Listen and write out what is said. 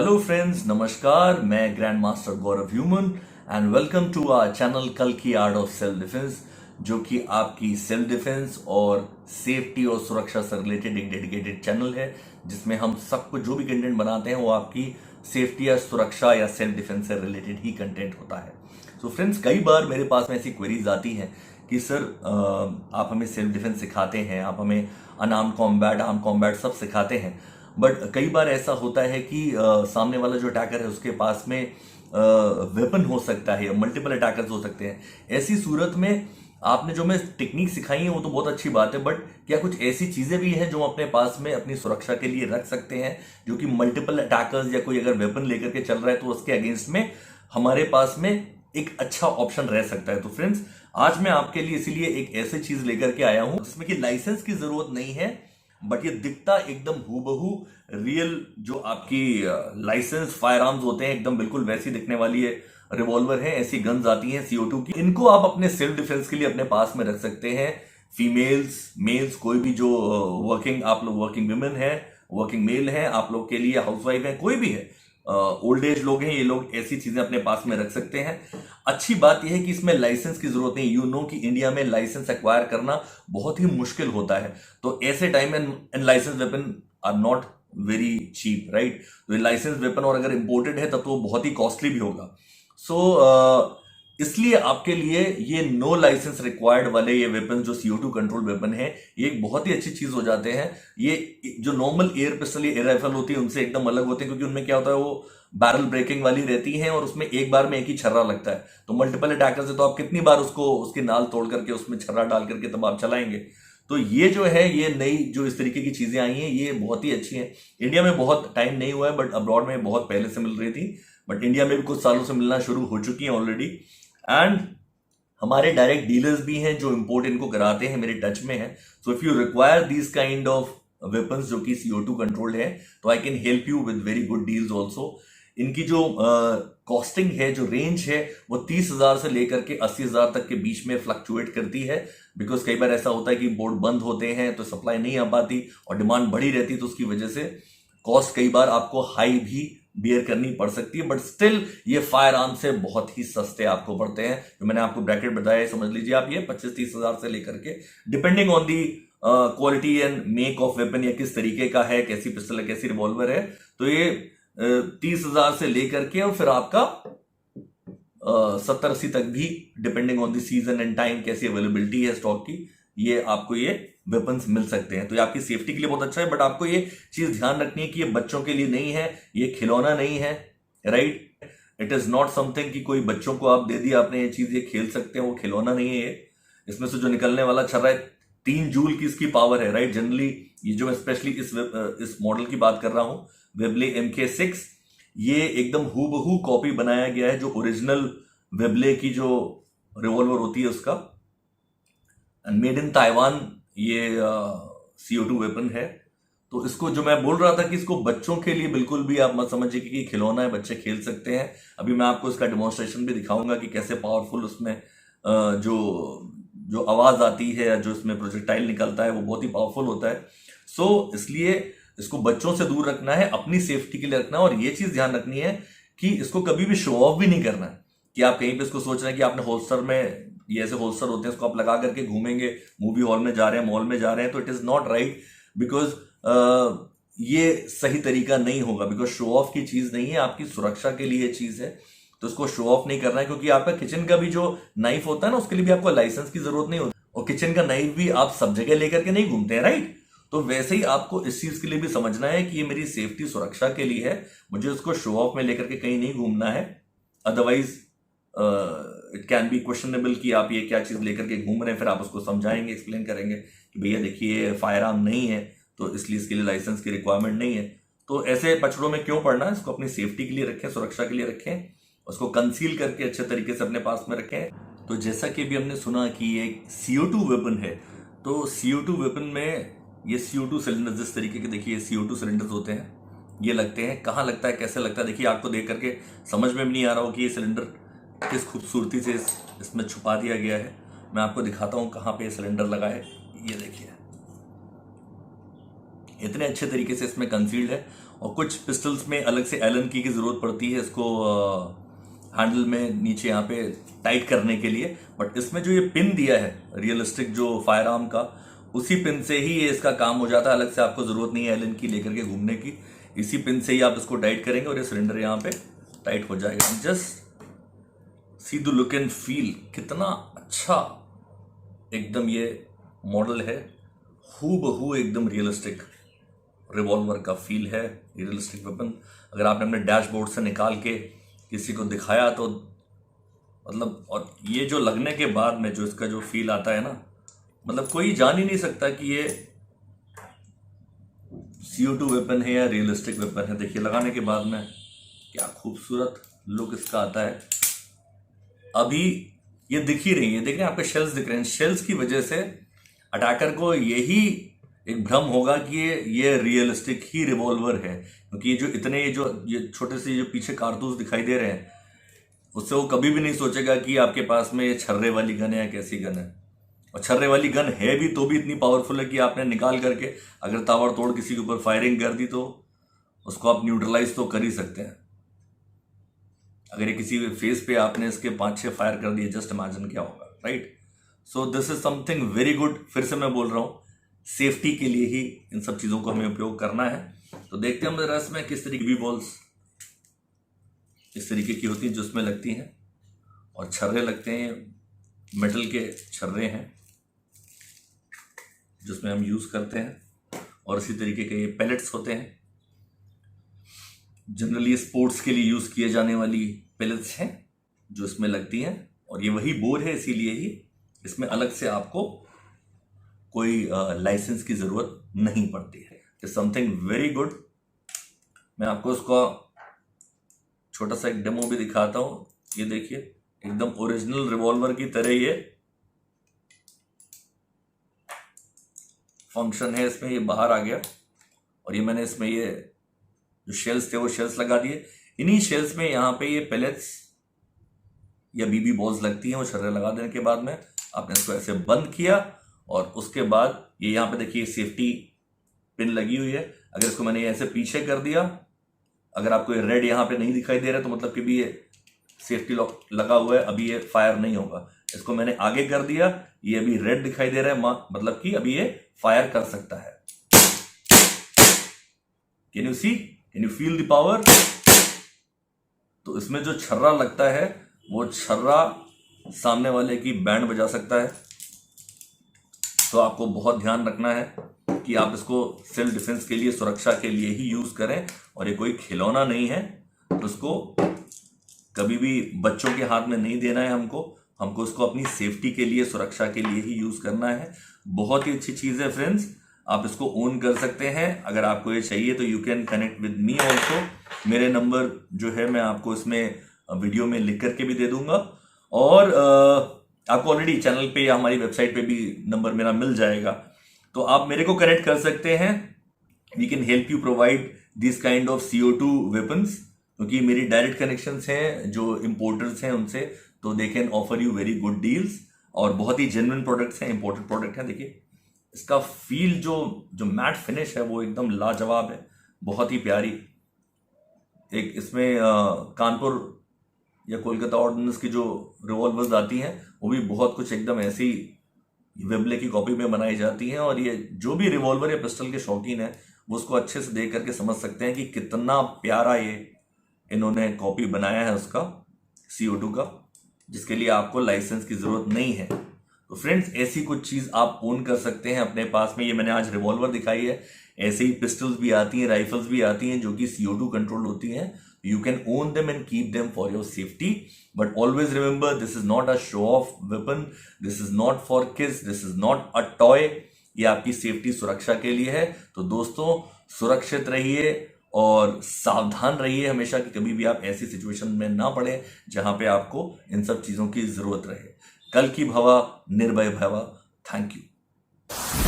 Hello friends, नमस्कार। मैं grand master Gaurav ह्यूमन and welcome to our channel कल की आर्ट ऑफ सेल्फ डिफेंस, जो कि आपकी सेल्फ डिफेंस और सेफ्टी और सुरक्षा से रिलेटेड एक डेडिकेटेड चैनल है, जिसमें हम सबको जो भी कंटेंट बनाते हैं वो आपकी सेफ्टी या सुरक्षा या सेल्फ डिफेंस से रिलेटेड ही कंटेंट होता है। तो फ्रेंड्स, कई बार मेरे पास में ऐसी क्वेरीज आती हैं कि सर आप हमें सेल्फ डिफेंस सिखाते हैं, आप हमें अनआर्म्ड कॉम्बैट, आर्म कॉम्बैट सब सिखाते हैं, बट कई बार ऐसा होता है कि सामने वाला जो अटैकर है उसके पास में वेपन हो सकता है, मल्टीपल अटैकर्स हो सकते हैं। ऐसी सूरत में आपने जो मैं टेक्निक सिखाई है वो तो बहुत अच्छी बात है, बट क्या कुछ ऐसी चीजें भी हैं जो हम अपने पास में अपनी सुरक्षा के लिए रख सकते हैं, जो कि मल्टीपल अटैकर्स या कोई अगर वेपन लेकर के चल रहा है तो उसके अगेंस्ट में हमारे पास में एक अच्छा ऑप्शन रह सकता है। तो फ्रेंड्स, आज मैं आपके लिए इसीलिए एक ऐसी चीज लेकर के आया हूं जिसमें कि लाइसेंस की जरूरत नहीं है, बट ये दिखता एकदम हूबहू रियल जो आपकी लाइसेंस फायर आर्म्स होते हैं, एकदम बिल्कुल वैसी दिखने वाली है रिवॉल्वर है। ऐसी गन्स आती हैं CO2 की, इनको आप अपने सेल्फ डिफेंस के लिए अपने पास में रख सकते हैं। फीमेल्स, मेल्स, कोई भी जो वर्किंग, आप लोग वर्किंग वुमेन है, वर्किंग मेल है, आप लोग के लिए हाउसवाइफ है, कोई भी है, ओल्ड एज लोग हैं, ये लोग ऐसी चीजें अपने पास में रख सकते हैं। अच्छी बात यह है कि इसमें लाइसेंस की जरूरत नहीं। यू नो कि इंडिया में लाइसेंस एक्वायर करना बहुत ही मुश्किल होता है, तो ऐसे टाइम में license weapon are not very cheap, right. तो ये लाइसेंस वेपन और अगर इंपोर्टेड है तब तो बहुत ही कॉस्टली भी होगा। सो इसलिए आपके लिए ये नो लाइसेंस रिक्वायर्ड वाले ये वेपन जो CO2 कंट्रोल वेपन है, ये एक बहुत ही अच्छी चीज हो जाते हैं। ये जो नॉर्मल एयर पिस्टल या एयर राइफल होती है उनसे एकदम अलग होते हैं, क्योंकि उनमें क्या होता है, वो बैरल ब्रेकिंग वाली रहती हैं और उसमें एक बार में एक ही छर्रा लगता है। तो मल्टीपल अटैकर से तो आप कितनी बार उसको उसकी नाल तोड़ करके उसमें छर्रा डाल करके तब आप चलाएंगे। तो ये जो है, ये नई जो इस तरीके की चीजें आई हैं, ये बहुत ही अच्छी हैं। इंडिया में बहुत टाइम नहीं हुआ है, बट अब्रॉड में बहुत पहले से मिल रही थी, बट इंडिया में भी कुछ सालों से मिलना शुरू हो चुकी है ऑलरेडी। एंड हमारे डायरेक्ट डीलर्स भी हैं जो इंपोर्ट इनको कराते हैं, मेरे टच में है। So if you require this kind of weapons जो कि CO2 कंट्रोल्ड है, तो I can help you with very good deals also. इनकी जो कॉस्टिंग है, जो रेंज है, वो 30,000 से लेकर के 80,000 तक के बीच में फ्लक्चुएट करती है। बिकॉज कई बार ऐसा होता है कि बोर्ड बंद होते हैं तो सप्लाई नहीं आ पाती और डिमांड बढ़ी रहती है, तो उसकी वजह से कॉस्ट कई बार आपको हाई भी बियर करनी पड़ सकती है। बट स्टिल ये फायर आर्म से बहुत ही सस्ते आपको पड़ते हैं। जो मैंने आपको ब्रैकेट बताया, समझ लीजिए आप, ये 25-30,000 से लेकर के, depending on the quality and make of weapon, या किस तरीके का है, कैसी पिस्टल है, कैसी रिवॉल्वर है, तो ये 30,000 से लेकर के और फिर आपका 70-80 तक भी, depending on the season and time, कैसी अवेलेबिलिटी है स्टॉक की, ये आपको ये वेपन्स मिल सकते हैं। तो ये आपकी सेफ्टी के लिए बहुत अच्छा है, बट आपको ये चीज ध्यान रखनी है कि ये बच्चों के लिए नहीं है, ये खिलौना नहीं है, right. It is not something कि कोई बच्चों को आप दे दिया आपने ये चीज, ये खेल सकते हैं, वो खिलौना नहीं है ये। इसमें से जो निकलने वाला छर्रा है, 3 जूल की इसकी पावर है, राइट। जनरली ये जो मैं स्पेशली इस मॉडल की बात कर रहा हूं, वेबले MK6, ये एकदम हूबहू कॉपी बनाया गया है जो ओरिजिनल वेबले की जो रिवॉल्वर होती है उसका, मेड इन ताइवान ये CO2 वेपन है। तो इसको जो मैं बोल रहा था कि इसको बच्चों के लिए बिल्कुल भी आप मत समझिए कि खिलौना है, बच्चे खेल सकते हैं। अभी मैं आपको इसका डेमोन्स्ट्रेशन भी दिखाऊंगा कि कैसे पावरफुल उसमें जो जो आवाज आती है या जो इसमें प्रोजेक्टाइल निकलता है वो बहुत ही पावरफुल होता है। सो इसलिए इसको बच्चों से दूर रखना है, अपनी सेफ्टी के लिए रखना है। और ये चीज ध्यान रखनी है कि इसको कभी भी शो ऑफ भी नहीं करना है, कि आप कहीं पे इसको सोच रहे हैं कि आपने होल्स्टर में, ये ऐसे होल्स्टर होते हैं, इसको आप लगा करके घूमेंगे, मूवी हॉल में जा रहे हैं, मॉल में जा रहे हैं, तो it is not right. Because ये सही तरीका नहीं होगा, बिकॉज शो ऑफ की चीज नहीं है, आपकी सुरक्षा के लिए चीज है। तो इसको शो ऑफ नहीं करना है, क्योंकि आपका किचन का भी जो नाइफ होता है ना, उसके लिए भी आपको लाइसेंस की जरूरत नहीं होती, और किचन का नाइफ भी आप सब जगह लेकर के नहीं घूमते हैं, राइट। तो वैसे ही आपको इस चीज के लिए भी समझना है कि ये मेरी सेफ्टी सुरक्षा के लिए है, मुझे उसको शो ऑफ में लेकर के कहीं नहीं घूमना है। Otherwise it can be questionable कि आप ये क्या चीज लेकर के घूम रहे हैं, फिर आप उसको समझाएंगे, एक्सप्लेन करेंगे कि भैया देखिए फायर आर्म नहीं है, तो इसलिए इसके लिए लाइसेंस की रिक्वायरमेंट नहीं है। तो ऐसे पचड़ों में क्यों पड़ना है, इसको अपनी सेफ्टी के लिए रखें, सुरक्षा के लिए रखें, उसको कंसील करके अच्छे तरीके से अपने पास में रखें। तो जैसा कि अभी हमने सुना कि ये एक CO2 वेपन है, तो CO2 वेपन में ये CO2 सिलेंडर जिस तरीके के, देखिए CO2 सिलेंडर्स होते हैं, ये लगते हैं। कहाँ लगता है, कैसे लगता है, देखिए आपको देख करके समझ में भी नहीं आ रहा हो कि ये सिलेंडर किस खूबसूरती से इसमें छुपा दिया गया है। मैं आपको दिखाता हूं कहां पे सिलेंडर लगा है। ये देखिए, इतने अच्छे तरीके से इसमें कंसील्ड है। और कुछ पिस्टल्स में अलग से एलन की जरूरत पड़ती है इसको हैंडल में नीचे यहाँ पे टाइट करने के लिए। बट इसमें जो ये पिन दिया है रियलिस्टिक जो फायर आर्म का, उसी पिन से ही ये इसका काम हो जाता है। अलग से आपको जरूरत नहीं है एलन की लेकर के घूमने की, इसी पिन से ही आप इसको टाइट करेंगे और ये सिलेंडर यहाँ पे टाइट हो जाएगा। Just see the look and feel, कितना अच्छा एकदम ये मॉडल है, हूबहू एकदम रियलिस्टिक रिवॉल्वर का फील है, रियलिस्टिक वेपन। अगर आपने अपने डैशबोर्ड से निकाल के किसी को दिखाया तो मतलब, और ये जो लगने के बाद में जो इसका जो फील आता है ना, मतलब कोई जान ही नहीं सकता कि ये CO2 वेपन है या रियलिस्टिक वेपन है। देखिए लगाने के बाद में क्या खूबसूरत लुक इसका आता है। अभी ये दिख ही रही है, देख रहे हैं आपके शेल्स दिख रहे हैं, शेल्स की वजह से अटैकर को यही एक भ्रम होगा कि ये रियलिस्टिक ही रिवॉल्वर है, क्योंकि जो इतने ये छोटे से जो पीछे कारतूस दिखाई दे रहे हैं, उससे वो कभी भी नहीं सोचेगा कि आपके पास में ये छर्रे वाली गन है या कैसी गन है। और छर्रे वाली गन है भी तो भी इतनी पावरफुल है कि आपने निकाल करके अगर ताबड़तोड़ किसी के ऊपर फायरिंग कर दी तो उसको आप न्यूट्रलाइज तो कर ही सकते हैं। अगर ये किसी फेस पे आपने इसके 5-6 फायर कर दिए, जस्ट इमेजिन क्या होगा, right. So this is something very good. फिर से मैं बोल रहा हूँ, सेफ्टी के लिए ही इन सब चीजों को हमें उपयोग करना है। तो देखते हैं हम जरा इसमें किस तरीके की बॉल्स इस तरीके की होती हैं जो इसमें लगती हैं, और छर्रे लगते हैं, मेटल के छर्रे हैं जिसमें हम यूज करते हैं, और इसी तरीके के ये पैलेट्स होते हैं, जनरली स्पोर्ट्स के लिए यूज किए जाने वाली पैलेट्स हैं जो इसमें लगती हैं। और ये वही बोर है, इसीलिए ही इसमें अलग से आपको कोई लाइसेंस की जरूरत नहीं पड़ती है। It's something very good. मैं आपको इसका छोटा सा एक डेमो भी दिखाता हूं। ये देखिए एकदम ओरिजिनल रिवॉल्वर की तरह ये फंक्शन है इसमें। ये बाहर आ गया और ये मैंने इसमें ये जो शेल्स थे वो शेल्स लगा दिए। इन्हीं शेल्स में यहाँ पे ये पैलेट्स या BB बॉल्स लगती हैं। वो छर्रे लगा देने के बाद में आपने इसको ऐसे बंद किया, और उसके बाद ये यहाँ पे देखिए सेफ्टी पिन लगी हुई है। अगर इसको मैंने ऐसे पीछे कर दिया, अगर आपको ये रेड यहाँ पे नहीं दिखाई दे रहा है तो मतलब कि भी ये सेफ्टी लॉक लगा हुआ है, अभी ये फायर नहीं होगा। इसको मैंने आगे कर दिया, ये अभी रेड दिखाई दे रहा है, मतलब कि अभी ये फायर कर सकता है। Can you see, can you feel the power. तो इसमें जो छर्रा लगता है वो छर्रा सामने वाले की बैंड बजा सकता है। तो आपको बहुत ध्यान रखना है कि आप इसको सेल्फ डिफेंस के लिए, सुरक्षा के लिए ही यूज करें, और ये कोई खिलौना नहीं है। तो इसको कभी भी बच्चों के हाथ में नहीं देना है हमको इसको अपनी सेफ्टी के लिए, सुरक्षा के लिए ही यूज करना है। बहुत ही अच्छी चीज है फ्रेंड्स, आप इसको ओन कर सकते हैं। अगर आपको ये चाहिए तो you can connect with me also. मेरे नंबर जो है मैं आपको इसमें वीडियो में लिख करके भी दे दूंगा, और आपको ऑलरेडी चैनल पे या हमारी वेबसाइट पे भी नंबर मेरा मिल जाएगा। तो आप मेरे को कनेक्ट कर सकते हैं। We can help you provide this kind of CO2 weapons, क्योंकि मेरी डायरेक्ट कनेक्शंस हैं जो इंपोर्टर्स हैं उनसे, तो they can offer you very good deals, और बहुत ही जेन्युइन प्रोडक्ट्स हैं, इंपोर्टेड प्रोडक्ट हैं। देखिए इसका फील जो मैट फिनिश है वो एकदम लाजवाब है, बहुत ही प्यारी। एक इसमें कानपुर या कोलकाता ऑर्डिनेंस की जो रिवॉल्वर्स आती हैं वो भी बहुत कुछ एकदम ऐसी वेबले की कॉपी में बनाई जाती हैं, और ये जो भी रिवॉल्वर या पिस्टल के शौकीन है वो उसको अच्छे से देख करके समझ सकते हैं कि कितना प्यारा ये इन्होंने कॉपी बनाया है उसका CO2 का, जिसके लिए आपको लाइसेंस की जरूरत नहीं है। तो फ्रेंड्स ऐसी कुछ चीज आप ओन कर सकते हैं अपने पास में। ये मैंने आज रिवॉल्वर दिखाई है, ऐसे ही पिस्टल्स भी आती हैं, राइफल्स भी आती हैं जो कि CO2 कंट्रोल होती हैं। You can own them and keep them for your safety, but always remember this is not a show off weapon, this is not for kids, this is not a toy। ये आपकी safety, सुरक्षा के लिए है। तो दोस्तों सुरक्षित रहिए और सावधान रहिए हमेशा, कि कभी भी आप ऐसी सिचुएशन में ना पड़े जहां पे आपको इन सब चीजों की जरूरत रहे। कल की भवा, निर्भय भवा। Thank you.